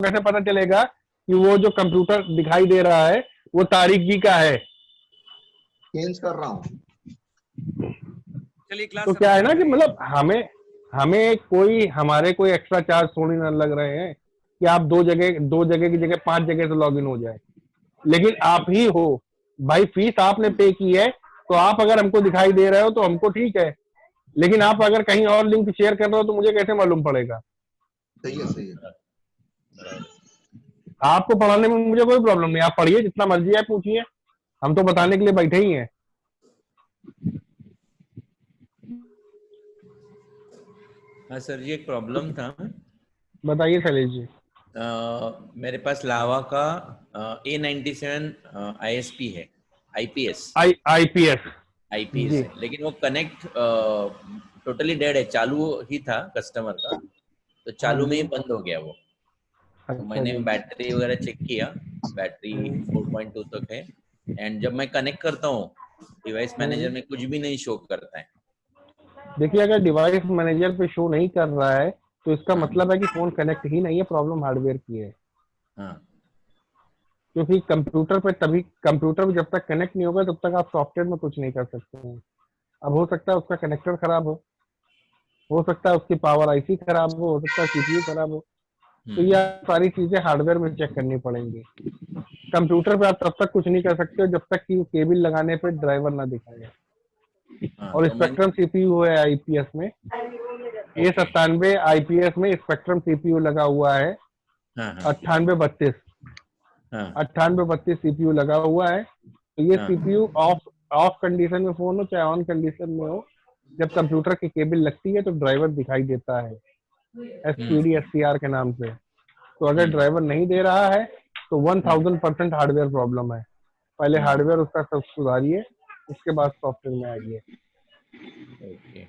कैसे पता चलेगा कि वो जो कंप्यूटर दिखाई दे रहा है वो तारिक जी का है? चेंज कर रहा हूँ। चलिए क्लास तो क्या है ना कि करिए। मतलब हमें हमें कोई हमारे कोई एक्स्ट्रा चार्ज थोड़ी ना लग रहे हैं कि आप दो जगह की जगह 5 जगह से लॉगिन हो जाए। लेकिन आप ही हो भाई, फीस आपने पे की है तो आप अगर हमको दिखाई दे रहे हो तो हमको ठीक है, लेकिन आप अगर कहीं और लिंक शेयर कर रहे हो तो मुझे कैसे मालूम पड़ेगा? सही है, सही है। आपको पढ़ाने में मुझे कोई प्रॉब्लम नहीं, आप पढ़िए जितना मर्जी है, पूछिए, हम तो बताने के लिए बैठे ही हैं। हाँ सर जी, एक प्रॉब्लम था। बताइए शैलेश जी। मेरे पास लावा का A97 ISP है, IPS आईपीएस IPS जी। है, लेकिन वो कनेक्ट टोटली डेड है। चालू ही था कस्टमर का, तो हाँ चालू में ही जी। बंद हो गया वो। तो अच्छा मैंने जी। बैटरी वगैरह चेक किया, बैटरी 4.2 तक है। एंड जब मैं कनेक्ट करता हूँ डिवाइस मैनेजर में कुछ भी नहीं शो करता है। देखिए, अगर डिवाइस मैनेजर पे शो नहीं कर रहा है तो इसका हाँ मतलब है कि फोन कनेक्ट ही नहीं है, प्रॉब्लम हार्डवेयर की है। हाँ। क्योंकि कंप्यूटर पे जब तक कनेक्ट नहीं होगा तब तक आप सॉफ्टवेयर में कुछ नहीं कर सकते हैं। अब हो सकता है उसका कनेक्टर खराब हो सकता है उसकी पावर आईसी खराब हो सकता है सीपीयू खराब हो। तो ये सारी चीजें हार्डवेयर में चेक करनी पड़ेंगी। कंप्यूटर पे आप तब तक कुछ नहीं कर सकते हो जब तक कि वो केबल लगाने पे ड्राइवर ना दिखाए। हाँ और तो मैंने, स्पेक्ट्रम सीपीयू है आईपीएस में, ए ओके, 97 आईपीएस में स्पेक्ट्रम सीपीयू लगा हुआ है। हाँ हाँ 9832 हाँ 9832 सीपीयू लगा हुआ है। तो ये हाँ। सीपीयू ऑफ ऑफ कंडीशन में फोन हो चाहे ऑन कंडीशन में हो, जब कंप्यूटर की केबल लगती है तो ड्राइवर दिखाई देता है एसपीडी हम्म एससीआर के नाम से। तो अगर हम्म ड्राइवर नहीं दे रहा है तो हम्म 1000% हार्डवेयर प्रॉब्लम है। पहले हम्म, हार्डवेयर उसका सब सुधारिए, उसके बाद सॉफ्टवेयर में आइए। Okay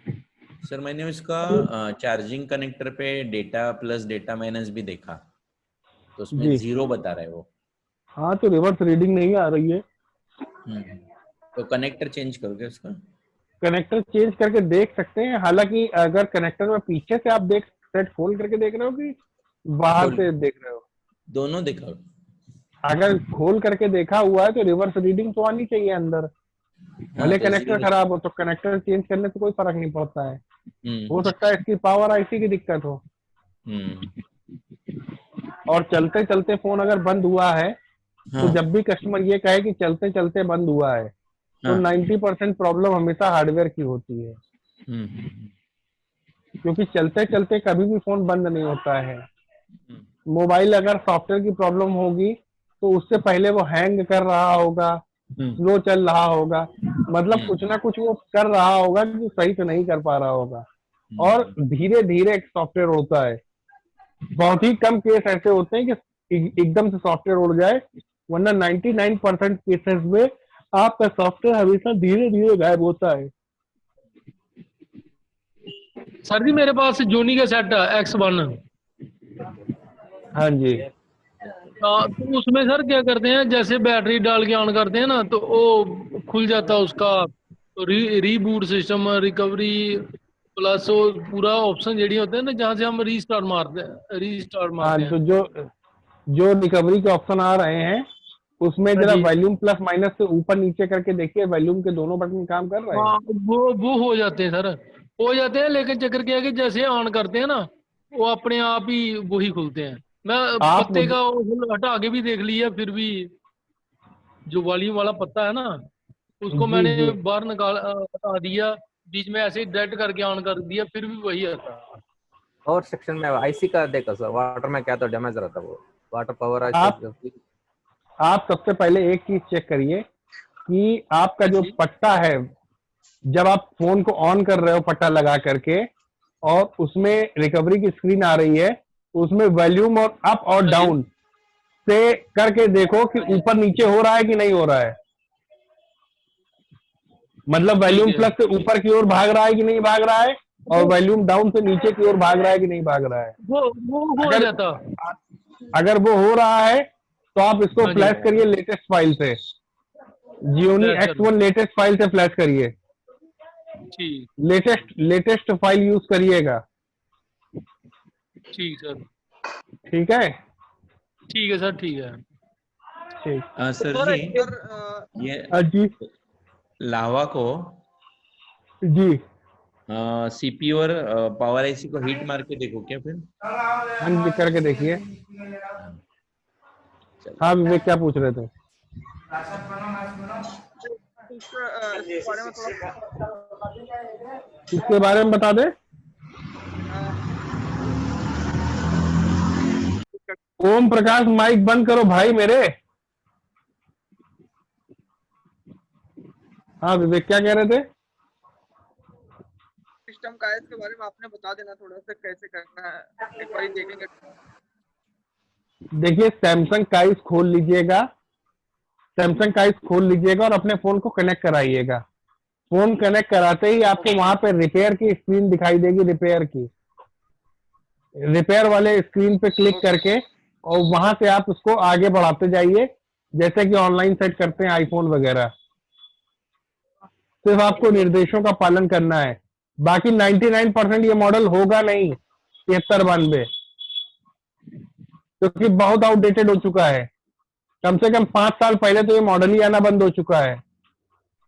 sir. मैंने उसका चार्जिंग कनेक्टर पे डेटा प्लस डेटा माइनस भी देखा, तो उसमें जी। 0 बता रहा है वो। हाँ, तो रिवर्स रीडिंग नहीं आ रही है। हम्म तो कनेक्टर चेंज करोगे उसका? कनेक्टर चेंज करके देख सकते हैं, हालांकि अगर कनेक्टर में पीछे से आप देख सेट खोल करके देख रहे हो कि बाहर खोल, से देख रहे हो? दोनों दिखाओ। अगर खोल करके देखा हुआ है तो रिवर्स रीडिंग तो आनी चाहिए अंदर। हाँ भले तो कनेक्टर 0। खराब हो तो कनेक्टर चेंज करने से कोई फर्क नहीं पड़ता है। हो हम्म सकता है इसकी पावर आईसी की दिक्कत हो। हम्म और चलते चलते फोन अगर बंद हुआ है तो हाँ जब भी कस्टमर ये कहे कि चलते चलते बंद हुआ है तो हाँ 90% प्रॉब्लम हमेशा हार्डवेयर की होती है। हम्म क्योंकि चलते चलते कभी भी फोन बंद नहीं होता है। हम्म मोबाइल अगर सॉफ्टवेयर की प्रॉब्लम होगी तो उससे पहले वो हैंग कर रहा होगा, हम्म स्लो चल रहा होगा, मतलब हम्म कुछ ना कुछ वो कर रहा होगा जो सही से नहीं कर पा रहा होगा। और हम्म धीरे धीरे एक सॉफ्टवेयर होता है। बहुत ही कम केस ऐसे होते हैं कि एकदम से सॉफ्टवेयर उड़ जाए, वरना 99% केसेस में आपका सॉफ्टवेयर हमेशा धीरे धीरे गायब होता है। सर जी मेरे पास जोनी का सेट है X1। हाँ जी। तो उसमें सर क्या करते हैं, जैसे बैटरी डाल के ऑन करते हैं ना तो वो खुल जाता है उसका रीबूट सिस्टम, रिकवरी प्लस वो पूरा ऑप्शन जेडी होते हैं ना जहाँ से हम रीस्टार्ट हाँ, मारते हैं। तो जो जो रिकवरी के ऑप्शन आ रहे हैं उसमें हाँ जरा जी। वॉल्यूम प्लस माइनस से ऊपर नीचे करके देखिए, वॉल्यूम के दोनों बटन काम कर रहे हैं? हाँ वो हो जाते हैं सर, हो जाते हैं, लेकिन चक्कर क्या है कि जैसे ऑन करते हैं ना वो अपने आप ही वही खुलते हैं। मैं आप पत्ते मुझे का वो हटा के भी देख लिया, फिर भी जो वॉल्यूम वाला पत्ता है ना उसको जी मैंने जी। बाहर हटा दिया, बीच में ऐसे ही डेड करके ऑन कर दिया, फिर भी वही आता है। और सेक्शन में आईसी का देखो सर, वाटर में क्या तो डैमेज रहता है वो, वाटर पावर आईसी आप आप सबसे पहले एक चीज चेक करिए कि आपका हाँ जो जी। पट्टा है, जब आप फोन को ऑन कर रहे हो पट्टा लगा करके और उसमें रिकवरी की स्क्रीन आ रही है, उसमें वॉल्यूम और अप और हाँ जी। डाउन से करके देखो कि हाँ जी। ऊपर नीचे हो रहा है कि नहीं हो रहा है। मतलब ठीक वॉल्यूम है। प्लस से ऊपर की ओर भाग रहा है कि नहीं भाग रहा है, और वॉल्यूम डाउन से नीचे की ओर भाग रहा है कि नहीं भाग रहा है। वो हो अगर जाता। अगर वो हो रहा है तो आप इसको हाँ जी। फ्लैश करिए लेटेस्ट फाइल से, जियोनी फ्लैश कर लो। X1 लेटेस्ट फाइल से फ्लैश करिए। ठीक। लेटेस्ट फाइल यूज करिएगा। ठीक सर। ठीक है। ठीक है सर, ठीक है। ठीक। सर सर जी, अगर ये जी लावा को जी। सीपीयू और पावर आईसी को हीट मार के देखो क्या फिर? हाँ जी, करके देखिए। चलो। हाँ विवेक, क्या पूछ रहे थे? इसके बारे में थोड़ा इसके बारे में बता दे। ओम प्रकाश, माइक बंद करो भाई मेरे। हाँ विवेक, क्या कह रहे थे? सिस्टम का है, इसके बारे में आपने बता देना थोड़ा सा कैसे करना है, एक बार देखेंगे। देखिए, सैमसंग काइस खोल लीजिएगा, सैमसंग काइस खोल लीजिएगा और अपने फोन को कनेक्ट कराइएगा। फोन कनेक्ट कराते ही आपको वहां पे रिपेयर की स्क्रीन दिखाई देगी, रिपेयर की, रिपेयर वाले स्क्रीन पे क्लिक करके और वहां से आप उसको आगे बढ़ाते जाइए, जैसे कि ऑनलाइन सेट करते हैं आईफोन वगैरह। सिर्फ आपको निर्देशों का पालन करना है। बाकी 99% ये मॉडल होगा नहीं 7392, क्योंकि बहुत आउटडेटेड हो चुका है। कम से कम 5 साल पहले तो ये मॉडल ही आना बंद हो चुका है।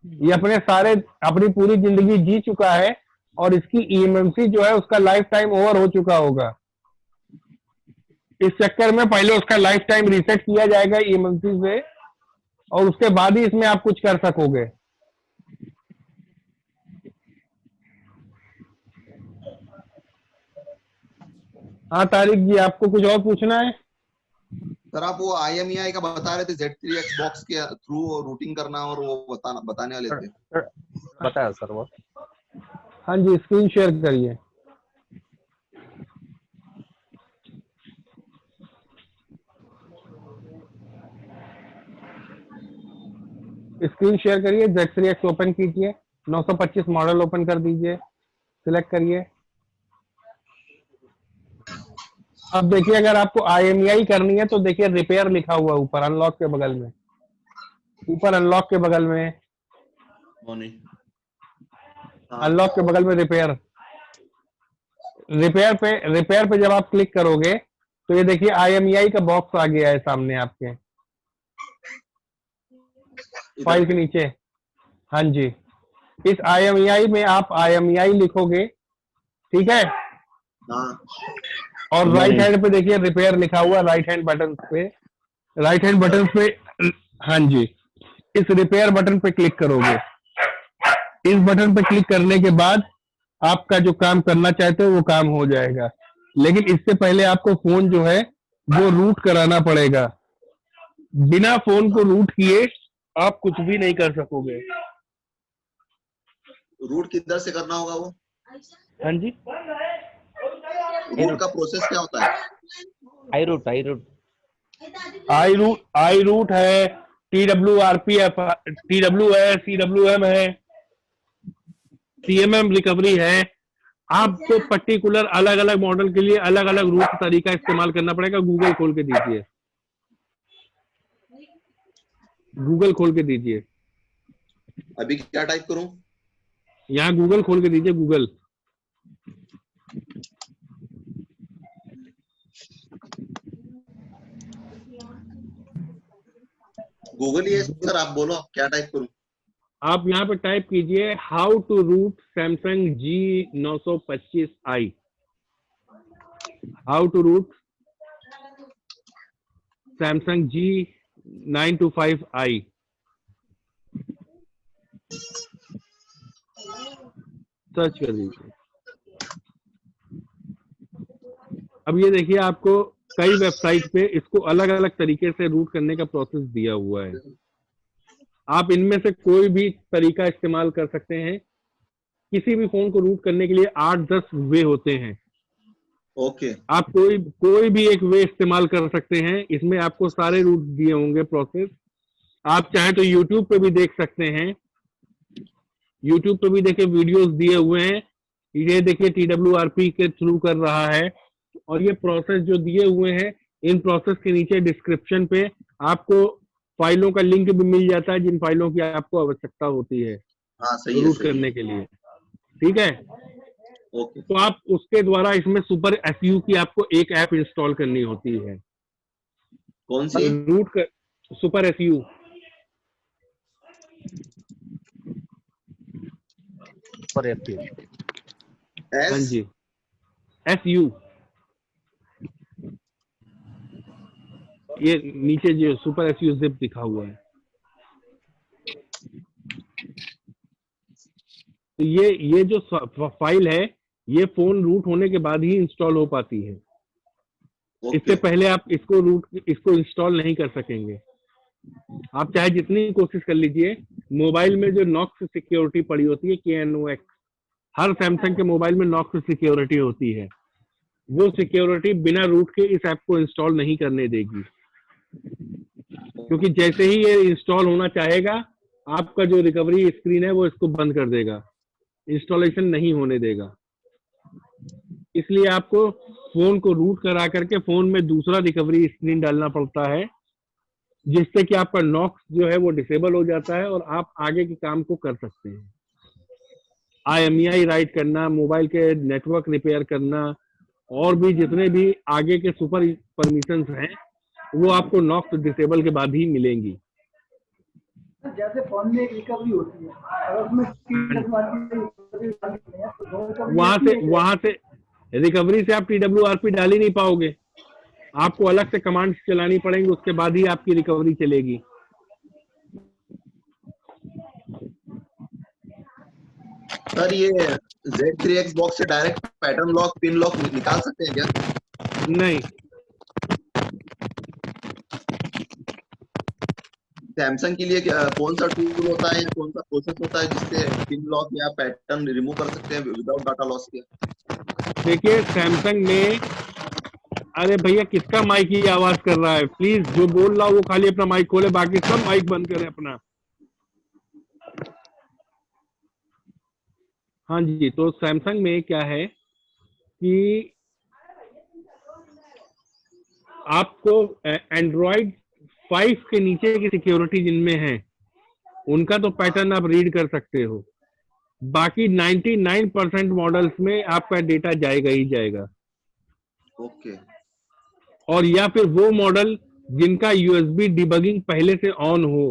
ये अपनी पूरी जिंदगी जी चुका है और इसकी ईएमएमसी जो है उसका लाइफ टाइम ओवर हो चुका होगा। इस चक्कर में पहले उसका लाइफ टाइम रीसेट किया जाएगा ईएमएमसी से, और उसके बाद ही इसमें आप कुछ कर सकोगे। हाँ तारिक जी, आपको कुछ और पूछना है? सर आप वो IMEI का बता रहे थे, Z3X बॉक्स के थ्रू रूटिंग करना, और वो बताने वाले थे। बताया सर वो। हाँ जी, स्क्रीन शेयर करिए। स्क्रीन शेयर करिए, Z3X ओपन कीजिए, 925 मॉडल ओपन कर दीजिए, सिलेक्ट करिए। अब देखिए, अगर आपको IMEI करनी है तो देखिए रिपेयर लिखा हुआ ऊपर अनलॉक के बगल में, ऊपर अनलॉक के बगल में, अनलॉक के बगल में रिपेयर, रिपेयर पे जब आप क्लिक करोगे तो ये देखिए IMEI का बॉक्स आ गया है सामने आपके फाइल के नीचे। हाँ जी, इस IMEI में आप IMEI लिखोगे, ठीक है, हाँ और राइट हैंड पे देखिए रिपेयर लिखा हुआ, राइट हैंड बटन पे, राइट हैंड बटन पे, हाँ जी, इस रिपेयर बटन पे क्लिक करोगे। इस बटन पे क्लिक करने के बाद आपका जो काम करना चाहते हो वो काम हो जाएगा, लेकिन इससे पहले आपको फोन जो है वो रूट कराना पड़ेगा। बिना फोन को रूट किए आप कुछ भी नहीं कर सकोगे। रूट किधर से करना होगा वो? हाँ जी, रूट का प्रोसेस क्या होता है? आई रूट आई रूट है, TWRP है, TW है, CWM है, CMM रिकवरी है। आपको पर्टिकुलर अलग अलग मॉडल के लिए अलग अलग रूट तरीका इस्तेमाल करना पड़ेगा। गूगल खोल के दीजिए, गूगल खोल के दीजिए। अभी क्या टाइप करूं? यहाँ गूगल खोल के दीजिए, गूगल। गूगल ही है सर, आप बोलो आप क्या टाइप करूं? आप यहाँ पे टाइप कीजिए how to root Samsung G925i, how to root Samsung G925i। Search कर दीजिए। अब ये देखिए, आपको कई वेबसाइट पे इसको अलग अलग तरीके से रूट करने का प्रोसेस दिया हुआ है। आप इनमें से कोई भी तरीका इस्तेमाल कर सकते हैं। किसी भी फोन को रूट करने के लिए 8-10 वे होते हैं। ओके, आप कोई भी एक वे इस्तेमाल कर सकते हैं। इसमें आपको सारे रूट दिए होंगे प्रोसेस। आप चाहे तो YouTube पे भी देख सकते हैं। YouTube पे भी देखिए वीडियोस दिए हुए हैं। ये देखिए TWRP के थ्रू कर रहा है, और ये प्रोसेस जो दिए हुए हैं, इन प्रोसेस के नीचे डिस्क्रिप्शन पे आपको फाइलों का लिंक भी मिल जाता है, जिन फाइलों की आपको आवश्यकता होती है हाँ सही है, रूट सही करने के लिए। ठीक है, ओके। तो आप उसके द्वारा इसमें सुपर SU की आपको एक ऐप इंस्टॉल करनी होती है। कौन सी? रूट कर सुपर एसयू। पर एफयू। हाँ एस? जी, एसयू। ये नीचे जो सुपर एसयू जिप दिखा हुआ है, तो ये जो फाइल है, ये फोन रूट होने के बाद ही इंस्टॉल हो पाती है। इससे ओके। पहले आप इसको इंस्टॉल नहीं कर सकेंगे। आप चाहे जितनी कोशिश कर लीजिए, मोबाइल में जो नॉक्स सिक्योरिटी पड़ी होती है, KNOX, हर सैमसंग के मोबाइल में नॉक्स सिक्योरिटी होती है। वो सिक्योरिटी बिना रूट के इस ऐप को इंस्टॉल नहीं करने देगी, क्योंकि जैसे ही ये इंस्टॉल होना चाहेगा, आपका जो रिकवरी स्क्रीन है वो इसको बंद कर देगा, इंस्टॉलेशन नहीं होने देगा। इसलिए आपको फोन को रूट करा करके फोन में दूसरा रिकवरी स्क्रीन डालना पड़ता है, जिससे कि आपका नॉक्स जो है वो डिसेबल हो जाता है और आप आगे के काम को कर सकते हैं। IMEI राइट करना, मोबाइल के नेटवर्क रिपेयर करना, और भी जितने भी आगे के सुपर परमिशंस हैं, वो आपको नॉक्स डिसेबल के बाद ही मिलेंगी। जैसे फोन में एक रिकवरी होती है, अगर उसमें वहां से रिकवरी से आप TWRP डाल ही नहीं पाओगे, आपको अलग से कमांड्स चलानी पड़ेंगी, उसके बाद ही आपकी रिकवरी चलेगी। सर ये Z3X बॉक्स से direct pattern lock, pin lock निकाल सकते हैं क्या? नहीं, सैमसंग के लिए कौन सा टूल होता है या कौन सा प्रोसेस होता है जिससे पिन लॉक या पैटर्न रिमूव कर सकते हैं विदाउट डाटा लॉस के? देखिए सैमसंग में, अरे भैया किसका माइक की आवाज कर रहा है? प्लीज जो बोल रहा हो वो खाली अपना माइक खोले, बाकी सब माइक बंद करें अपना। हाँ जी, तो सैमसंग में क्या है कि आपको एंड्रॉइड 5 के नीचे की सिक्योरिटी जिनमें है, उनका तो पैटर्न आप रीड कर सकते हो, बाकी 99% मॉडल्स में आपका डेटा जाएगा ही जाएगा। ओके। और या फिर वो मॉडल जिनका USB डिबगिंग पहले से ऑन हो,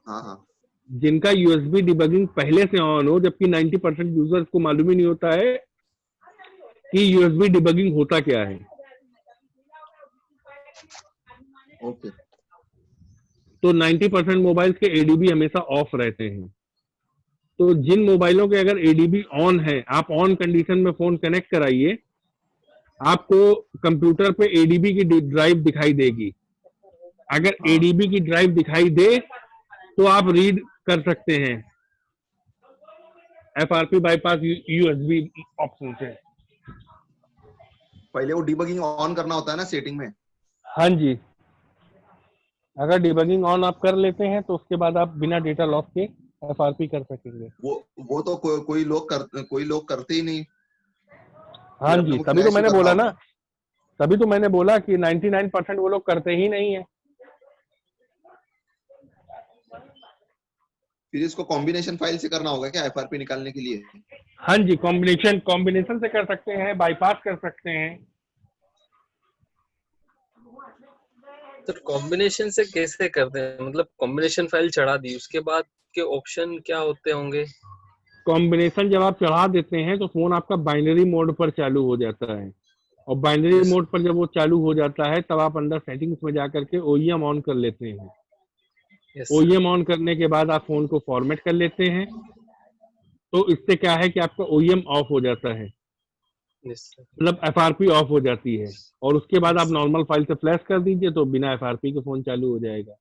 हाँ हाँ। जिनका USB डिबगिंग पहले से ऑन हो, जबकि 90% यूजर्स को मालूम ही नहीं होता है कि USB डिबगिंग होता क्या है। ओके। तो 90% मोबाइल्स के ADB हमेशा ऑफ रहते हैं। तो जिन मोबाइलों के अगर ADB ऑन है, आप ऑन कंडीशन में फोन कनेक्ट कराइए, आपको कंप्यूटर पे ADB की ड्राइव दिखाई देगी। अगर ADB की ड्राइव दिखाई दे तो आप रीड कर सकते हैं FRP बाईपास USB ऑप्शन से। पहले वो डिबगिंग ऑन करना होता है ना सेटिंग में? हाँ जी, अगर डिबगिंग ऑन आप कर लेते हैं तो उसके बाद आप बिना डेटा लॉस के FRP कर सकेंगे। वो तो कोई लोग करते ही नहीं। हाँ फिर जी, अपने को तभी तो फ्लैश मैंने करना बोला होता ना, तभी तो मैंने बोला कि 99% वो लोग करते ही नहीं है। फिर इसको कॉम्बिनेशन फाइल से करना होगा क्या FRP निकालने के लिए? हाँ जी, कॉम्बिनेशन से कर सकते हैं, बाईपास कर सकते हैं। तो कॉम्बिनेशन से कैसे करते हैं? मतलब कॉम्बिनेशन फाइल चढ़ा दी, उसके बाद के ऑप्शन क्या होते होंगे? कॉम्बिनेशन जब आप चढ़ा देते हैं तो फोन आपका बाइनरी मोड पर चालू हो जाता है, और बाइनरी Yes. मोड पर जब वो चालू हो जाता है तब आप अंदर सेटिंग्स में जाकर के OEM ऑन कर लेते हैं। Yes, OEM ऑन करने के बाद आप फोन को फॉर्मेट कर लेते हैं, तो इससे क्या है कि आपका OEM ऑफ हो जाता है, yes, sir. मतलब FRP ऑफ हो जाती है, और उसके बाद आप नॉर्मल फाइल से फ्लैश कर दीजिए तो बिना FRP के फोन चालू हो जाएगा।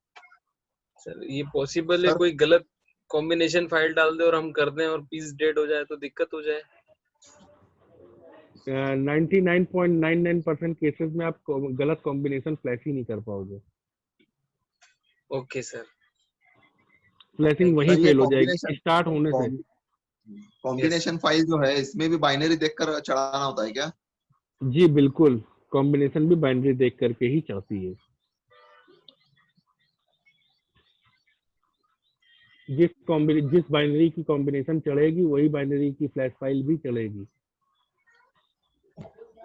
सर ये पॉसिबल है सर- कोई गलत कॉम्बिनेशन फाइल डाल दे और हम कर दें और पीस डेड हो जाए तो दिक्कत हो जाए? 99.99% केसेस में आप गलत कॉम्बिनेशन फ्लैश ही नहीं कर पाओगे, ओके सर। फ्लैशिंग वहीं सर, ये फेल हो जाएगी combination- स्टार्ट होने से। कॉम्बिनेशन फाइल जो है इसमें भी बाइनरी देखकर चढ़ाना होता है क्या? जी बिल्कुल, कॉम्बिनेशन भी बाइनरी देख करके ही चलती है। जिस बाइनरी की कॉम्बिनेशन चढ़ेगी वही बाइनरी की फ्लैश फाइल भी चलेगी।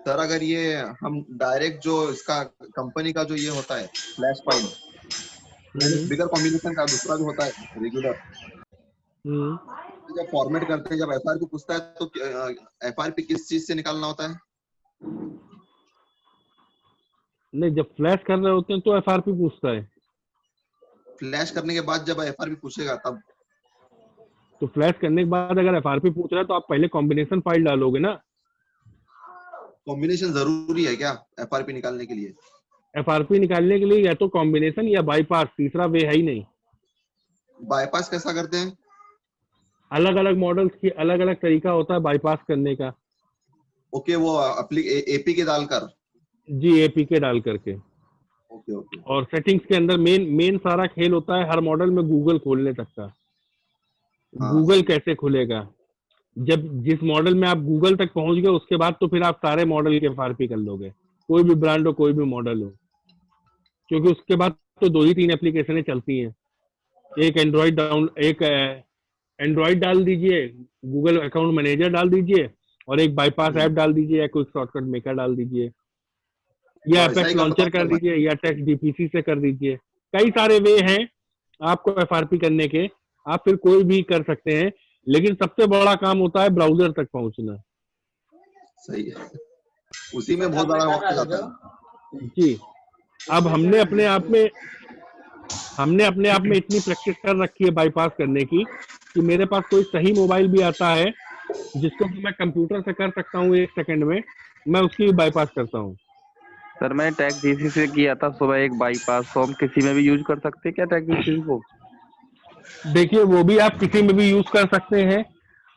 सर अगर ये हम डायरेक्ट जो इसका कंपनी का जो ये होता है फ्लैश फाइल, बिगर कॉम्बिनेशन का दूसरा जो होता है रेगुलर, जब फॉर्मेट करते हैं, जब एफआरपी पूछता है तो एफआरपी किस चीज से निकालना होता है? नहीं, जब फ्लैश कर रहे होते हैं तो एफआरपी पूछता है। फ्लैश करने के बाद जब एफआरपी पूछेगा तब? तो फ्लैश करने के बाद अगर एफआरपी पूछ रहा है तो आप पहले कॉम्बिनेशन फाइल डालोगे ना। कॉम्बिनेशन जरूरी है क्या एफआरपी निकालने के लिए? एफआरपी निकालने के लिए या तो कॉम्बिनेशन या बाईपास, तीसरा वे है ही नहीं। बाईपास कैसा करते हैं? अलग अलग मॉडल्स की अलग अलग तरीका होता है बाईपास करने का। ओके, वो एपी के डालकर? जी, एपीके डाल करके। Okay okay. और सेटिंग्स के अंदर मेन सारा खेल होता है हर मॉडल में गूगल खोलने तक का। गूगल कैसे खुलेगा? जब जिस मॉडल में आप गूगल तक पहुंच गए उसके बाद तो फिर आप सारे मॉडल के एफआरपी कर लोगे, कोई भी ब्रांड हो कोई भी मॉडल हो, क्योंकि उसके बाद तो 2 ही 3 एप्लीकेशनें चलती हैं। एक एंड्रॉइड डाल दीजिए, गूगल अकाउंट मैनेजर डाल दीजिए, और एक बाईपास ऐप डाल दीजिए, या क्विक शॉर्टकट मेकर डाल दीजिए, या एपेक्स लॉन्चर कर दीजिए, या टेक्स्ट डीपीसी से कर दीजिए। कई सारे वे हैं आपको एफआरपी करने के, आप फिर कोई भी कर सकते हैं, लेकिन सबसे बड़ा काम होता है ब्राउजर तक पहुंचना। सही है, उसी में बहुत बड़ा वक्त जाता है। जी, अब हमने अपने आप में इतनी प्रैक्टिस कर रखी है बाईपास करने की कि मेरे पास कोई सही मोबाइल भी आता है जिसको कि मैं कंप्यूटर से कर सकता हूँ 1 सेकंड में, मैं उसकी भी बाईपास करता हूँ। सर मैंने टैक्स डीसी से किया था सुबह एक बाईपास, तो हम किसी में भी यूज कर सकते हैं क्या टैक्स डीसी को? देखिए, वो भी आप किसी में भी यूज कर सकते हैं,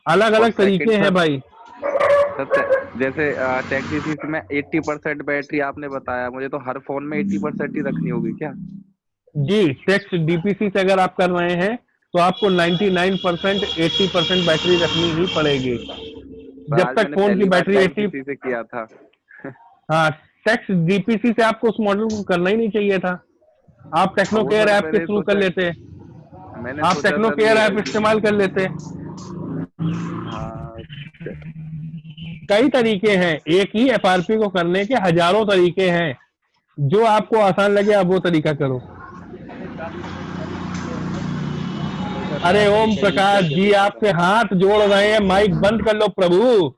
अलग अलग तरीके हैं भाई। सर जैसे टैक्स डीसी से मैं 80% बैटरी आपने बताया, मुझे तो हर फोन में 80% ही रखनी होगी क्या? जी, टेक्स्ट डीपीसी से अगर आप कर रहे हैं तो आपको 99% 80% बैटरी रखनी ही पड़ेगी। जब तक फोन की बैटरी 80 से किया था। हाँ, टेक्स्ट डीपीसी से आपको उस मॉडल को करना ही नहीं चाहिए था, आप टेक्नो केयर ऐप के थ्रू कर लेते, आप टेक्नो केयर ऐप इस्तेमाल कर लेते। कई तरीके हैं, एक ही एफआरपी को करने के हजारों तरीके हैं, जो आपको आसान लगे आप वो तरीका करो। अरे ओम प्रकाश जी आपसे हाथ जोड़ रहे हैं, माइक बंद कर लो प्रभु।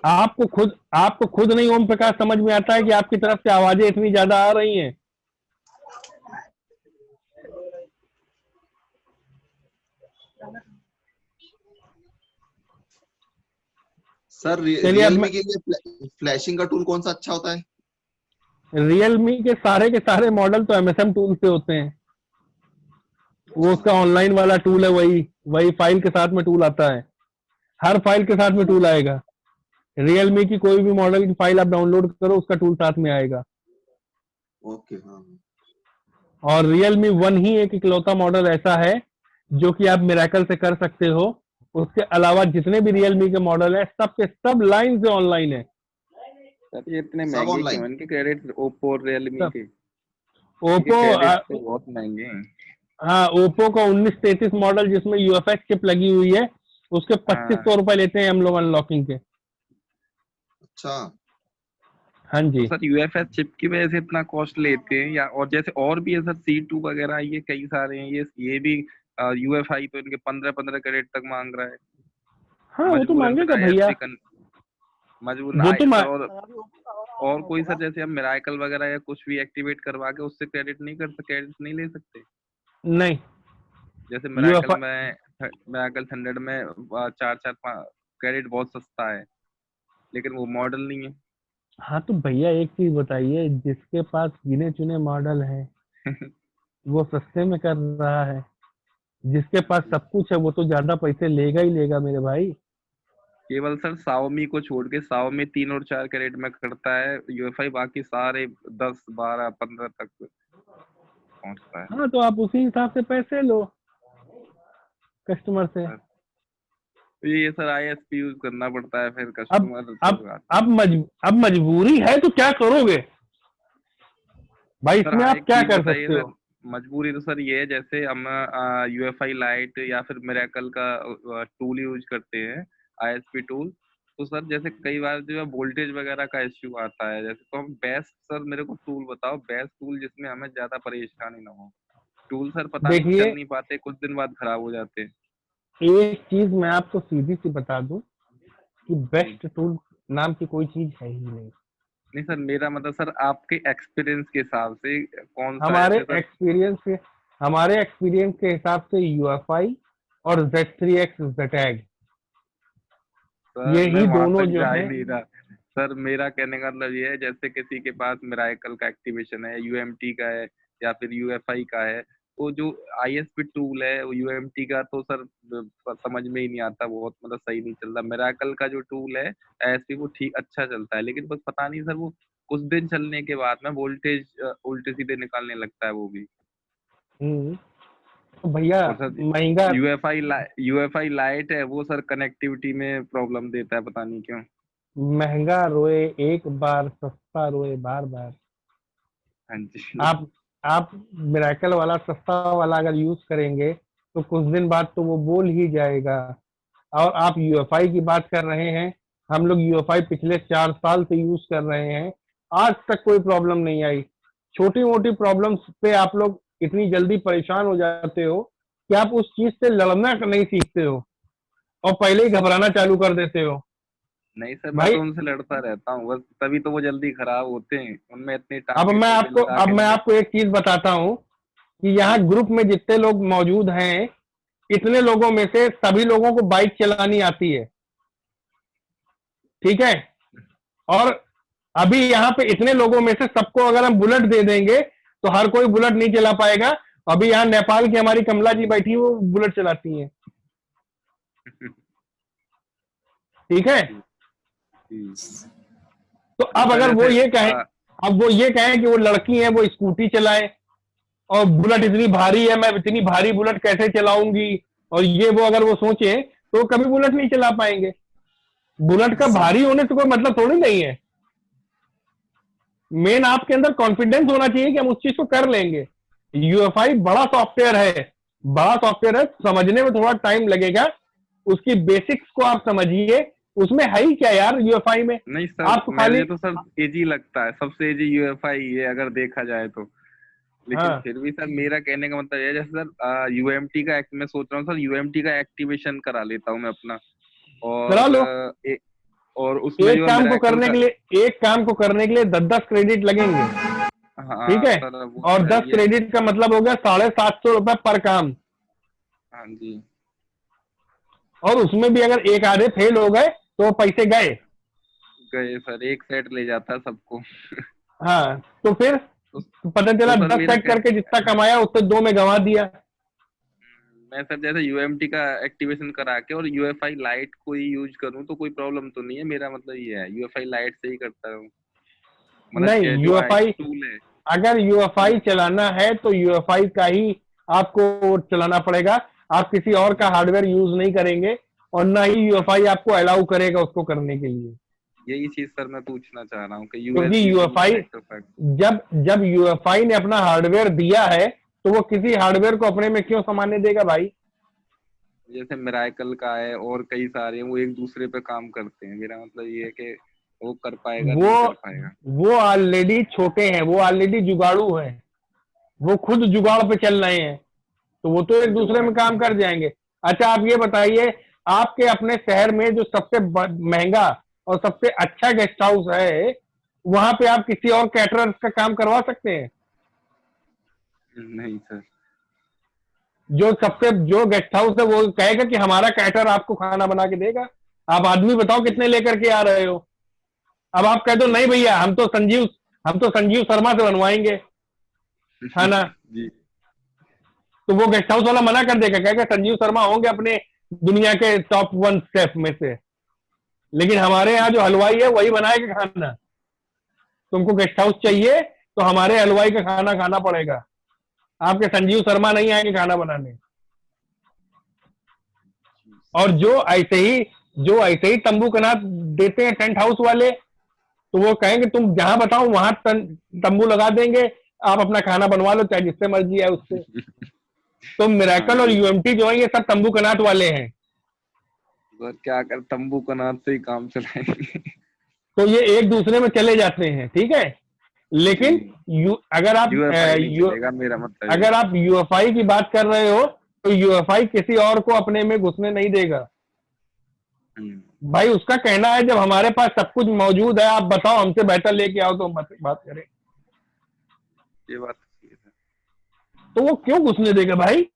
आपको खुद नहीं ओम प्रकाश समझ में आता है कि आपकी तरफ से आवाजें इतनी ज्यादा आ रही हैं। सर रियलमी के लिए फ्लैशिंग का टूल कौन सा अच्छा होता है? रियलमी के सारे मॉडल तो एमएसएम टूल से होते हैं, वो उसका ऑनलाइन वाला टूल है, वही फाइल के साथ में टूल आता है, हर फाइल के साथ में टूल आएगा। रियलमी की कोई भी मॉडल की फाइल आप डाउनलोड करो उसका टूल साथ में आएगा। ओके, हाँ। और रियलमी 1 ही एक इकलौता मॉडल ऐसा है जो कि आप मिरेकल से कर सकते हो, उसके अलावा जितने भी रियलमी के मॉडल है सब के सब लाइन से ऑनलाइन है। सर ये इतने महंगे क्यों इनके क्रेडिट? ओप्पो रियलमी के ओप्पो तो बहुत महंगे हैं। हाँ, ओप्पो का 1933 मॉडल जिसमें यूएफएक्स चिप लगी हुई है उसके 2500 रुपए लेते हैं हम लोग अनलॉकिंग के। अच्छा, हाँ जी। तो सर यूएफएस चिप की वजह से इतना कॉस्ट लेते हैं, या और जैसे और भी है सर C2 वगैरह, ये कई सारे हैं, ये भी यूएफआई तो इनके 15 कैरेट तक मांग रहा है। हाँ, वो तो मांगेगा भैया, मजबूरन और कोई सर जैसे हम मिराकल वगैरह या कुछ भी एक्टिवेट करवा के उससे क्रेडिट नहीं ले सकते? नहीं, जैसे मिराकल 100 में 4-5 क्रेडिट बहुत सस्ता है, लेकिन वो मॉडल नहीं है। हाँ तो भैया एक चीज बताइए, जिसके पास गिने चुने मॉडल है वो सस्ते में कर रहा है, जिसके पास सब कुछ है वो तो ज्यादा पैसे लेगा ही लेगा मेरे भाई। केवल सर Xiaomi को छोड़ के, Xiaomi 3 और 4 कैरेट में करता है यूएफआई, बाकी सारे 10, 12, 15 तक पहुंचता है। हाँ तो आप उसी हिसाब से पैसे लो कस्टमर से। तो ये सर ISP यूज करना पड़ता है फिर कस्टमर। अब मजबूरी है तो क्या करोगे भाई, इसमें आप क्या कर सकते हो? मजबूरी तो सर ये है, जैसे हम यूएफआई लाइट या फिर मिरेकल का टूल यूज करते हैं, आईएसपी टूल, तो सर जैसे कई बार जो है वोल्टेज वगैरह का इश्यू आता है, जैसे तो हम बेस्ट, सर मेरे को टूल बताओ, बेस्ट टूल जिसमें हमें ज्यादा परेशानी ना हो। टूल सर पता नहीं देखिए, चल नहीं पाते, कुछ दिन बाद खराब हो जाते हैं। एक चीज मैं आपको सीधी सी बता दूं कि बेस्ट टूल नाम की कोई चीज है ही नहीं। नहीं सर, मेरा मतलब सर आपके एक्सपीरियंस के हिसाब से कौन सा हमारे ऐसे सर? एक्सपीरियंस के हिसाब से यूएफआई और Z3X ZTAG, सर मैं यही वहां दोनों तक जो जा ही है। नहीं रहा। सर मेरा कहने का मतलब ये है, जैसे किसी के पास मिराकल का एक्टिवेशन है, यूएमटी का है या फिर यूएफआई का है, तो जो आईएसपी टूल है वो यूएमटी का तो सर समझ में ही नहीं आता, बहुत मतलब सही नहीं चलता। मिराकल का जो टूल है आईएसपी वो ठीक अच्छा चलता है, लेकिन बस पता नहीं सर वो कुछ दिन चलने के बाद में वोल्टेज उल्टे सीधे निकालने लगता है वो भी। तो भैया और सर महंगा यूएफआई लाइट है वो सर कनेक्टिविटी में प्रॉब्लम देता है, पता नहीं क्यों। महंगा रोए एक बार, सस्ता रोए बार बार। हाँ जी। आप मिरेकल वाला सस्ता वाला अगर यूज करेंगे तो कुछ दिन बाद तो वो बोल ही जाएगा। और आप यूएफआई की बात कर रहे हैं, हम लोग यूएफआई पिछले 4 साल से यूज कर रहे हैं, आज तक कोई प्रॉब्लम नहीं आई। छोटी मोटी प्रॉब्लम्स पे आप लोग इतनी जल्दी परेशान हो जाते हो कि आप उस चीज से लड़ना नहीं सीखते हो और पहले ही घबराना चालू कर देते हो। नहीं सर, मैं भाई तो उनसे लड़ता रहता हूँ बस, तभी तो वो जल्दी खराब होते हैं, उनमें इतनी अब टारगेट मैं वोल्टेज आपको लगा अब के मैं नहीं आपको एक चीज बताता हूँ कि यहाँ ग्रुप में जितने लोग मौजूद हैं, इतने लोगों में से सभी लोगों को बाइक चलानी आती है, ठीक है? और अभी यहाँ पे इतने लोगों में से सबको अगर हम बुलेट दे देंगे तो हर कोई बुलेट नहीं चला पाएगा। अभी यहाँ नेपाल की हमारी कमला जी बैठी है, वो बुलेट चलाती हैं, ठीक है? तो अब सर अगर वो जैसे ये कहें अब वो ये कहें कि वो लड़की है, वो स्कूटी चलाए और बुलेट इतनी भारी है, मैं इतनी भारी बुलेट कैसे चलाऊंगी, और ये वो अगर वो सोचे तो कभी बुलेट नहीं चला पाएंगे। बुलेट का भारी होने से कोई मतलब थोड़ी नहीं है। मेन आपके अंदर कॉन्फिडेंस होना चाहिए कि हम उस चीज को कर लेंगे। यूएफआई बड़ा सॉफ्टवेयर है, समझने में थोड़ा टाइम लगेगा। उसकी बेसिक्स को आप समझिए, उसमें है ही क्या यार यूएफआई में। नहीं सर, आपको खाली मुझे तो सर इजी लगता है, सबसे इजी यूएफआई है अगर देखा जाए तो। लेकिन हाँ, फिर भी सर मेरा कहने का मतलब ये है, जैसे सर यूएमटी का मैं सोच रहा हूँ सर यूएमटी का एक्टिवेशन करा लेता हूँ मैं अपना, करा लो। और उसमें एक जो है काम को मिरेकल करने का। के लिए 10-10 क्रेडिट लगेंगे, ठीक हाँ है? सर वो और तो है 10 ही है। क्रेडिट का मतलब हो गया 750 रुपए पर काम। हाँ जी। और उसमें भी अगर एक आधे फेल हो गए तो वो पैसे गए। गए सर, एक सेट ले जाता है सबको। हाँ, तो फिर तो, पता चला तो सर 10 मेरा सेट करके जितना कमाया उससे 2 में गंवा दिया। मैं सर जैसे यूएमटी का एक्टिवेशन करा के और यूएफआई लाइट को ही यूज करूँ तो कोई प्रॉब्लम तो नहीं है, मेरा मतलब ये है यूएफआई लाइट से ही करता हूँ, मतलब नहीं, जो यूएफआई टूल है। अगर यूएफआई चलाना है तो यूएफआई का ही आपको चलाना पड़ेगा। आप किसी और का हार्डवेयर यूज नहीं करेंगे और ना ही यूएफआई आपको अलाउ करेगा उसको करने के लिए। यही चीज सर मैं पूछना चाह रहा हूँ कि क्योंकि यूएसबी टू यूएफआई कनेक्टर। जब जब यूएफआई ने अपना हार्डवेयर दिया है तो वो किसी हार्डवेयर को अपने में क्यों समाने देगा भाई? जैसे मिराकल का है और कई सारे हैं, वो एक दूसरे पे काम करते हैं, मेरा मतलब ये है कि वो कर पाएगा वो नहीं कर पाएगा। वो ऑलरेडी छोटे हैं, वो ऑलरेडी जुगाड़ू हैं, वो खुद जुगाड़ पे चल रहे हैं, तो वो तो एक दूसरे जुगाड़ में काम कर जाएंगे। अच्छा आप ये बताइए, आपके अपने शहर में जो सबसे महंगा और सबसे अच्छा गेस्ट हाउस है, वहां पे आप किसी और कैटरर का काम करवा सकते हैं? नहीं सर। जो गेस्ट हाउस है वो कहेगा कि हमारा कैटर आपको खाना बना के देगा। आप आदमी बताओ कितने लेकर के आ रहे हो। अब आप कह दो नहीं भैया हम तो संजीव शर्मा से बनवाएंगे खाना, जी। तो वो गेस्ट हाउस वाला मना कर देगा, कहेगा संजीव शर्मा होंगे अपने दुनिया के टॉप 1 शेफ में से, लेकिन हमारे यहाँ जो हलवाई है वही बनाएगा खाना। तुमको गेस्ट हाउस चाहिए तो हमारे हलवाई का खाना खाना पड़ेगा, आपके संजीव शर्मा नहीं आएंगे खाना बनाने। और जो ऐसे ही तंबू कनात देते हैं टेंट हाउस वाले, तो वो कहेंगे तुम जहां बताओ वहां तंबू लगा देंगे, आप अपना खाना बनवा लो चाहे जिससे मर्जी है उससे। तो मिरेकल और यूएमटी जो है ये सब तंबू कनात वाले हैं। सर क्या कर, तंबू कनात से ही काम चलाएंगे। तो ये एक दूसरे में चले जाते हैं, ठीक है। लेकिन अगर आप यूएफआई नहीं चलेगा, मेरा मतलब ये। अगर आप यूएफआई की बात कर रहे हो तो यूएफआई किसी और को अपने में घुसने नहीं देगा भाई। उसका कहना है जब हमारे पास सब कुछ मौजूद है, आप बताओ हमसे बेहतर लेके आओ तो हम बात करें। ये बात सही है। तो वो क्यों घुसने देगा भाई?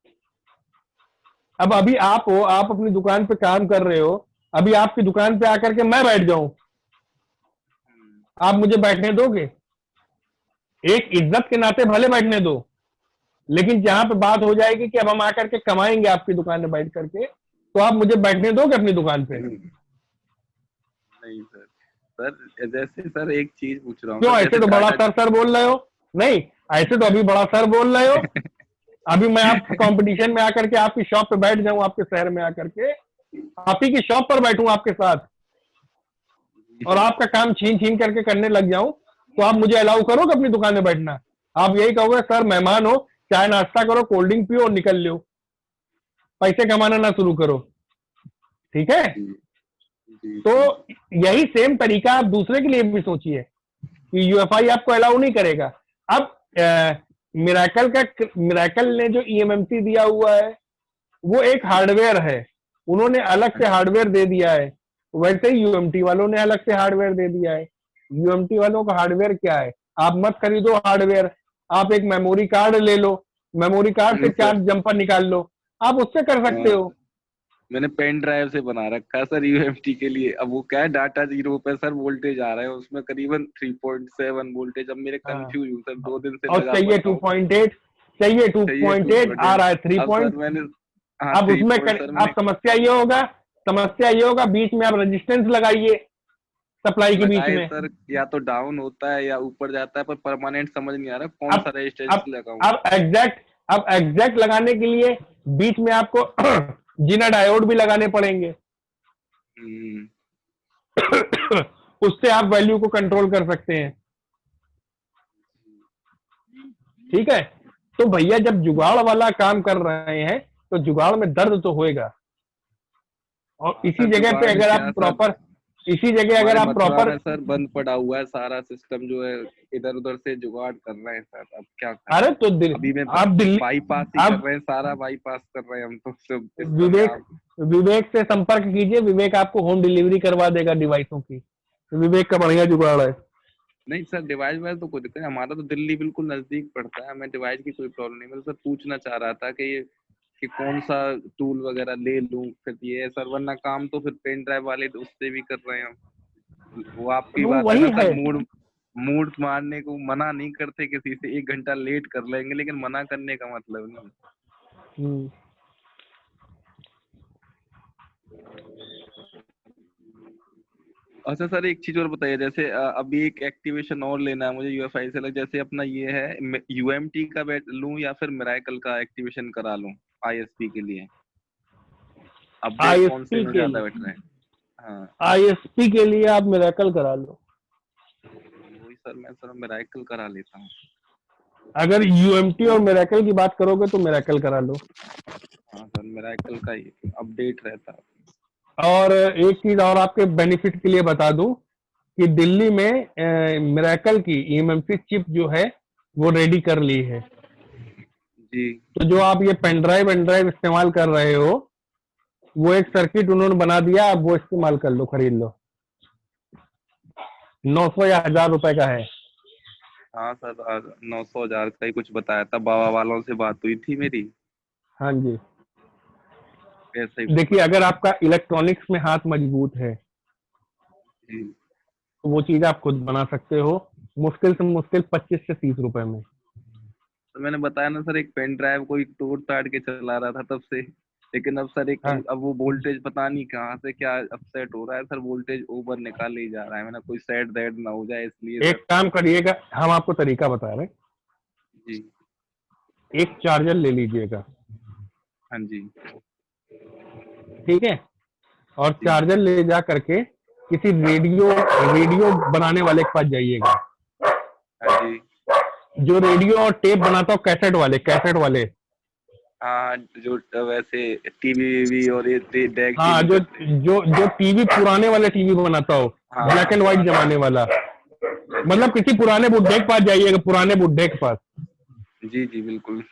अब अभी आप हो, आप अपनी दुकान पे काम कर रहे हो, अभी आपकी दुकान पे आकर के मैं बैठ जाऊं, आप मुझे बैठने दोगे? एक इज्जत के नाते भले बैठने दो, लेकिन जहां पे बात हो जाएगी कि अब हम आकर के कमाएंगे आपकी दुकान में बैठ करके, तो आप मुझे बैठने दोगे अपनी दुकान पे? नहीं सर, सर जैसे सर एक चीज पूछ रहा हूँ। क्यों ऐसे तो बड़ा सर बोल रहे हो? नहीं ऐसे तो अभी बड़ा सर बोल रहे हो। अभी मैं आप कंपटीशन में आकर के आपकी शॉप पे बैठ जाऊं, आपके शहर में आकर के आप ही की शॉप पर बैठूं आपके साथ, और आपका काम छीन छीन करके करने लग जाऊं, तो आप मुझे अलाउ करोगे अपनी दुकान में बैठना? आप यही कहोगे सर मेहमान हो, चाय नाश्ता करो, कोल्ड ड्रिंक पियो और निकल लो, पैसे कमाना ना शुरू करो, ठीक है? तो यही सेम तरीका आप दूसरे के लिए भी सोचिए कि यूएफआई आपको अलाउ नहीं करेगा। अब मिरेकल ने जो ईएमएमसी दिया हुआ है वो एक हार्डवेयर है, उन्होंने अलग से हार्डवेयर दे दिया है। वैसे ही यूएमटी वालों ने अलग से हार्डवेयर दे दिया है। यूएमटी वालों का हार्डवेयर क्या है? आप मत खरीदो हार्डवेयर, आप एक मेमोरी कार्ड ले लो, मेमोरी कार्ड से 4 जंपर निकाल लो, आप उससे कर सकते हो। मैंने पेन ड्राइव से बना रखा है सर यूएमटी के लिए। अब वो क्या है, डाटा 0 पे सर वोल्टेज आ रहा है, उसमें करीबन 3.7 वोल्टेज। अब मेरे कंफ्यूज हूँ सर, 2 दिन से और चाहिए 2.8, चाहिए 2.8 आ रहा है 3 पॉइंट। अब उसमें अब समस्या ये होगा बीच में आप रेजिस्टेंस लगाइए सप्लाई के बीच में। सर या तो डाउन होता है या ऊपर जाता है, पर परमानेंट समझ नहीं आ रहा कौन सा रेजिस्टेंस लगाऊं। अब एग्जैक्ट लगाने के लिए बीच में आपको जीना डायोड भी लगाने पड़ेंगे। उससे आप वैल्यू को कंट्रोल कर सकते हैं, ठीक है। तो भैया जब जुगाड़ वाला काम कर रहे हैं तो जुगाड़ में दर्द तो होएगा, और इसी जगह पे अगर आप प्रॉपर सर बंद पड़ा हुआ है सारा सिस्टम जो है, इधर उधर से जुगाड़ कर रहे हैं सर। अब क्या करें? अरे तो आप दिल्ली बाईपास ही कर रहे हैं, सारा बाईपास कर रहे हैं हम तो सब। विवेक से संपर्क कीजिए, विवेक आपको होम डिलीवरी करवा देगा डिवाइसों की। विवेक का बढ़िया जुगाड़ है। नहीं सर डिवाइस वाइज तो कोई दिक्कत नहीं, हमारा तो दिल्ली बिल्कुल नजदीक पड़ता है, हमें डिवाइस की कोई प्रॉब्लम नहीं। मैं तो सर पूछना चाह रहा था कि कौन सा टूल वगैरह ले लूं फिर ये सर, वरना काम तो फिर पेन ड्राइव वाले तो उससे भी कर रहे हैं। वो आपकी बात है ना सर, मूड मारने को मना नहीं करते किसी से, 1 घंटा लेट कर लेंगे, लेकिन मना करने का मतलब नहीं। अच्छा सर एक चीज और बताइए, जैसे अभी एक एक्टिवेशन और लेना है मुझे यूएफआई से अलग, जैसे अपना ये है यूएमटी का लूं या फिर मिरेकल का एक्टिवेशन करा लूं आईएसपी के लिए? अपडेट कौन से में ज्यादा बेटर है? हाँ आईएसपी के लिए आप मिरेकल करा लो। वही सर, मैं सर मिरेकल करा लेता हूँ। अगर यूएमटी और मिरेकल की बात करोगे तो मिरेकल करा लो। हाँ सर मिरेकल का ही अपडेट रहता है। और एक चीज और आपके बेनिफिट के लिए बता दूं कि दिल्ली में मिरेकल की ईएमएमसी चिप जो है वो रेडी कर ली है जी। तो जो आप ये पेन ड्राइव इस्तेमाल कर रहे हो, वो एक सर्किट उन्होंने बना दिया, आप वो इस्तेमाल कर लो, खरीद लो। 900 या 1000 रुपए का है। हाँ सर 900 1000 का ही कुछ बताया था, बाबा वालों से बात हुई थी मेरी। हाँ जी। देखिए अगर आपका इलेक्ट्रॉनिक्स में हाथ मजबूत है तो वो चीज आप खुद बना सकते हो, मुश्किल से मुश्किल 25 से 30 रुपए में। तो मैंने बताया ना सर, एक पेन ड्राइव को तोड़ ताड़ के चला रहा था तब से, लेकिन अब सर अब वो वोल्टेज पता नहीं कहाँ से क्या अपसेट हो रहा है सर, वोल्टेज ओवर निकाल ही जा रहा है। मैंने कोई सेट दैट ना हो जाए इसलिए। एक काम करिएगा, हम आपको तरीका बता रहे जी। एक चार्जर ले लीजिएगा। हाँ जी ठीक है, और चार्जर ले जा करके किसी रेडियो बनाने वाले के पास जाइएगा। हाँ जी। जो रेडियो और टेप बनाता हूँ, कैसेट वाले। हाँ, जो वैसे टीवी और ये डेक हाँ, टीवी जो करते हैं। जो जो टीवी, पुराने वाले टीवी बनाता हो, हाँ, ब्लैक एंड व्हाइट जमाने वाला। मतलब किसी पुराने बुड्ढे के पास जाइएगा, पुराने बुड्ढे के पास, जी जी बिल्कुल।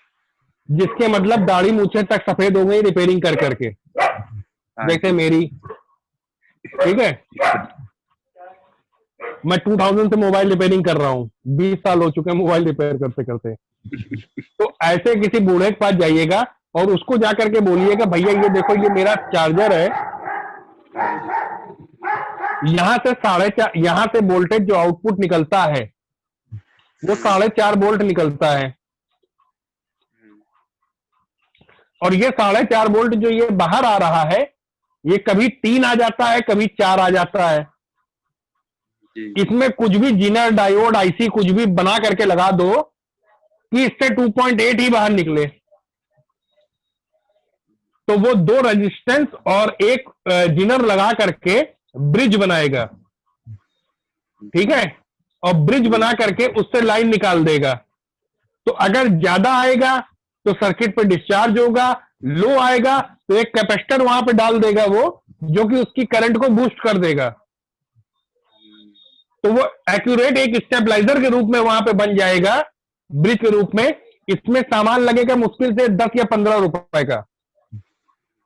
जिसके मतलब दाढ़ी मूछे तक सफेद हो गई रिपेयरिंग कर करके, हाँ जैसे जी। मेरी। ठीक है, मैं 2000 से मोबाइल रिपेयरिंग कर रहा हूँ, 20 साल हो चुके हैं मोबाइल रिपेयर करते करते। तो ऐसे किसी बूढ़े के पास जाइएगा और उसको जाकर के बोलिएगा, भैया ये देखो, ये मेरा चार्जर है, हाँ जी। यहाँ से 4.5, यहाँ से वोल्टेज जो आउटपुट निकलता है वो 4.5 वोल्ट निकलता है, और ये 4.5 वोल्ट जो ये बाहर आ रहा है, ये कभी 3 आ जाता है, कभी 4 आ जाता है। जी इसमें कुछ भी जिनर, डायोड, आईसी कुछ भी बना करके लगा दो कि इससे 2.8 ही बाहर निकले, तो वो 2 रेजिस्टेंस और एक जिनर लगा करके ब्रिज बनाएगा। ठीक है, और ब्रिज बना करके उससे लाइन निकाल देगा। तो अगर ज्यादा आएगा तो सर्किट पे डिस्चार्ज होगा, लो आएगा तो एक कैपेसिटर वहां पे डाल देगा वो, जो कि उसकी करंट को बूस्ट कर देगा। तो वो एक्यूरेट एक स्टेबलाइजर के रूप में वहां पे बन जाएगा, ब्रिज के रूप में। इसमें सामान लगेगा मुश्किल से 10 या 15 रुपए का।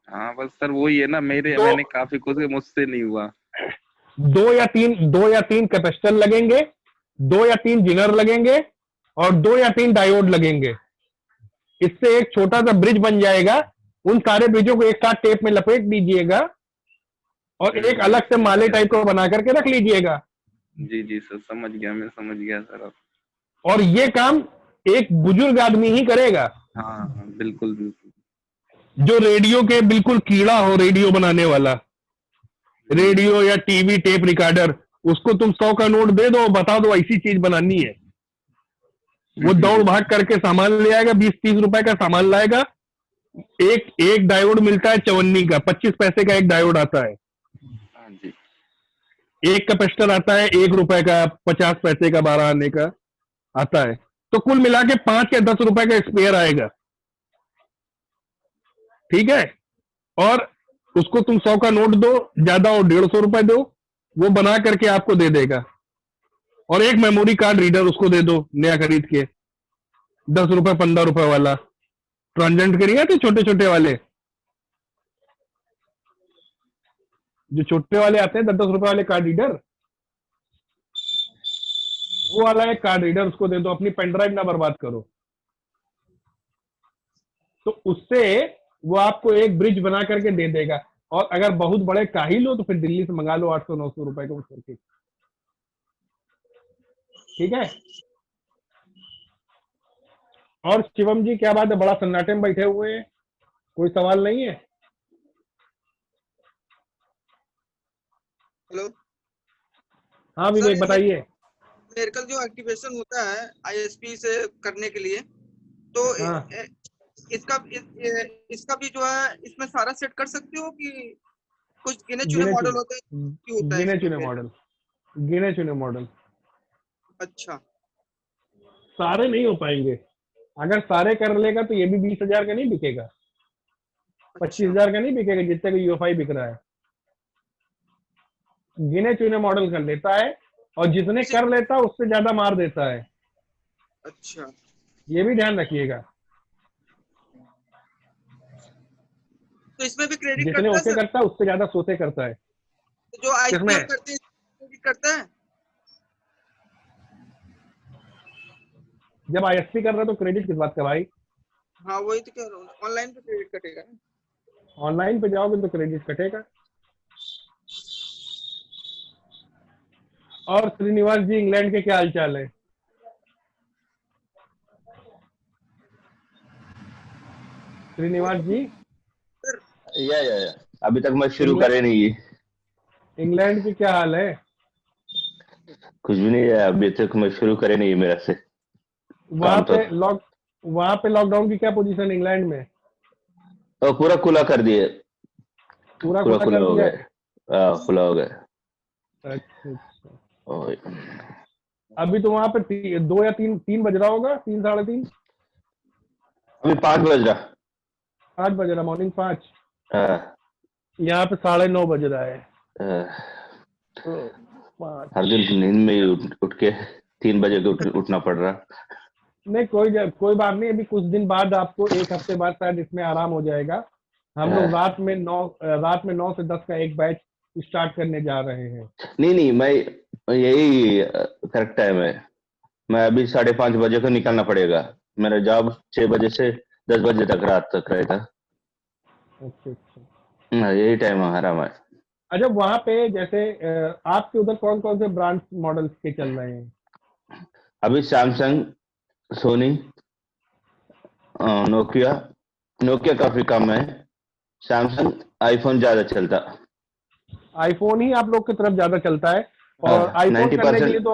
हाँ, बस सर वही है ना, तो मैंने काफी कोशिश, मुझसे नहीं हुआ। 2 या 3 कैपेसिटर लगेंगे, 2 या 3 जिनर लगेंगे, और 2 या 3 डायोड लगेंगे। इससे एक छोटा सा ब्रिज बन जाएगा। उन सारे ब्रिजों को एक साथ टेप में लपेट दीजिएगा और एक अलग से माले टाइप को बना करके रख लीजिएगा। जी जी सर, समझ गया, मैं समझ गया सर अब। और ये काम एक बुजुर्ग आदमी ही करेगा, हाँ हाँ, बिल्कुल बिल्कुल। जो रेडियो के बिल्कुल कीड़ा हो, रेडियो बनाने वाला, रेडियो या टीवी टेप रिकॉर्डर। उसको तुम 100 का नोट दे दो, बता दो ऐसी चीज बनानी है, वो दौड़ भाग करके सामान ले आएगा, 20-30 रुपए का सामान लाएगा। एक एक डायोड मिलता है 54 का, 25 पैसे का एक डायोड आता है। हाँ जी। एक कैपेसिटर आता है 1 रुपए का, 50 पैसे का, 12 आने का आता है। तो कुल मिला के 5 या 10 रुपए का स्पेयर आएगा। ठीक है, और उसको तुम 100 का नोट दो, ज्यादा हो 150 रुपए दो, वो बना करके आपको दे देगा। और एक मेमोरी कार्ड रीडर उसको दे दो नया खरीद के, 10 रुपए 15 रुपए वाला। ट्रांजेंट के नहीं आते छोटे छोटे वाले, जो छोटे वाले आते हैं 10-10 रुपए वाले कार्ड रीडर, वो वाला एक कार्ड रीडर उसको दे दो। अपनी पेन ड्राइव ना बर्बाद करो। तो उससे वो आपको एक ब्रिज बना करके दे देगा। और अगर बहुत बड़े का ही लो तो फिर दिल्ली से मंगा लो 800-900 रुपए का सर्किट। ठीक है। और शिवम जी, क्या बात है, बड़ा सन्नाटे में बैठे हुए हैं, कोई सवाल नहीं है? हेलो हाँ सर, विवेक, बताइए। मेरिकल जो एक्टिवेशन होता है आईएसपी से करने के लिए, तो हाँ, इसका भी जो है इसमें सारा सेट कर सकते हो कि कुछ गिने चुने गिने मॉडल चुने होते हैं कि होता है गिने इसमें चुने फिर? मॉडल, गिने चुने मॉडल, अच्छा सारे नहीं हो पाएंगे। अगर सारे कर लेगा तो ये भी 20,000 का नहीं बिकेगा, 25,000 का नहीं बिकेगा जितने का यूएफआई बिक रहा है। गिने चुने मॉडल कर लेता है, और जितने कर लेता है उससे ज्यादा मार देता है। अच्छा, ये भी ध्यान रखिएगा। तो इसमें भी क्रेडिट जितने करता है ओके सर? करता है उससे ज्यादा सोते करता है। तो जो आईपीएम किसमें? करते हैं क्रेडिट करता है? जब आईएसपी कर रहा है तो क्रेडिट किस बात का भाई? हाँ वही तो कह रहा हूँ, ऑनलाइन पे क्रेडिट कटेगा ना? ऑनलाइन पे जाओगे तो क्रेडिट कटेगा। और श्रीनिवास जी, इंग्लैंड के क्या हालचाल है? श्रीनिवास जी, या अभी तक मैं शुरू करे नहीं है। इंग्लैंड की क्या हाल है? कुछ भी नहीं है, अभी तक मैं शुरू करे नहीं है मेरा से। वहां पे लॉकडाउन की क्या पोजीशन है इंग्लैंड में? और पूरा खुला कर दिए, पूरा खुला कर हो दिया गया। खुला हो गया। अच्छा अच्छा। अभी तो वहां पे 2 या 3 बज रहा होगा, 3 साढ़े 3। अभी 5 बज रहा। 5 बज रहा, मॉर्निंग 5। हाँ, यहाँ पे 9:30 बज रहा है। हाँ, तो 5। हर दिन नींद में ही उठ के 3 बजे को उठना पड़ रहा। नहीं, कोई बात नहीं, अभी कुछ दिन बाद आपको 1 हफ्ते बाद शायद इसमें आराम हो जाएगा। हम लोग हाँ, रात में 9 से 10 का एक बैच स्टार्ट करने जा रहे हैं। नहीं मैं यही करेक्ट टाइम है। मैं अभी 5:30 बजे को निकलना पड़ेगा। मेरा जॉब 6 बजे से 10 बजे तक रात तक रहता। अच्छा अच्छा। यही टाइम हमारा है। अच्छा, वहाँ पे जैसे आपके उधर कौन कौन से ब्रांड मॉडल्स के चल रहे हैं? अभी सैमसंग, सोनी, नोकिया काफी कम है। सैमसंग, आईफोन ज्यादा चलता। आईफोन ही आप लोग की तरफ ज्यादा चलता है। और आईफोन करने के लिए तो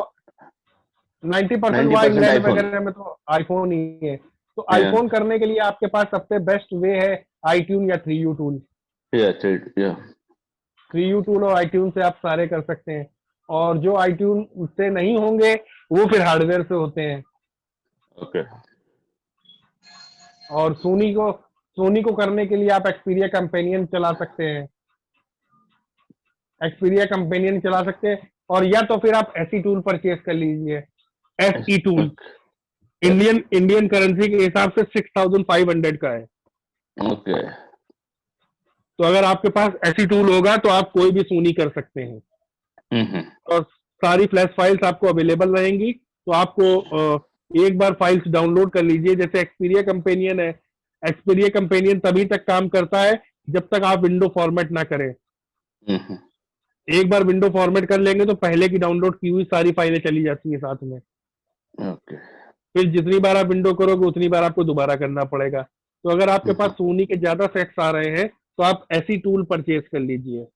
90% वहाँ 90% इंग्लैंड आईफोन। वगैरह में तो आईफोन ही है। तो आईफोन करने के लिए आपके पास सबसे बेस्ट वे है iTunes या 3U टूल। 3U टूल और iTunes से आप सारे कर सकते हैं। और जो iTunes से नहीं होंगे वो फिर हार्डवेयर से होते हैं। ओके। और सोनी को करने के लिए आप एक्सपीरिया कंपेनियन चला सकते हैं। और या तो फिर आप एसई टूल परचेज कर लीजिए। एसई टूल इंडियन करेंसी के हिसाब से 6500 का है। ओके। तो अगर आपके पास एसई टूल होगा तो आप कोई भी सोनी कर सकते हैं। और सारी फ्लैश फाइल्स आपको अवेलेबल रहेंगी। तो आपको एक बार फाइल्स डाउनलोड कर लीजिए। जैसे एक्सपीरिया कंपेनियन है, एक्सपीरिया कंपेनियन तभी तक काम करता है जब तक आप विंडो फॉर्मेट ना करें। एक बार विंडो फॉर्मेट कर लेंगे तो पहले की डाउनलोड की हुई सारी फाइलें चली जाती है साथ में। ओके। फिर जितनी बार आप विंडो करोगे उतनी बार आपको दोबारा करना पड़ेगा। तो अगर आपके पास सोनी के ज्यादा सेट्स आ रहे हैं तो आप ऐसी टूल परचेज कर लीजिए।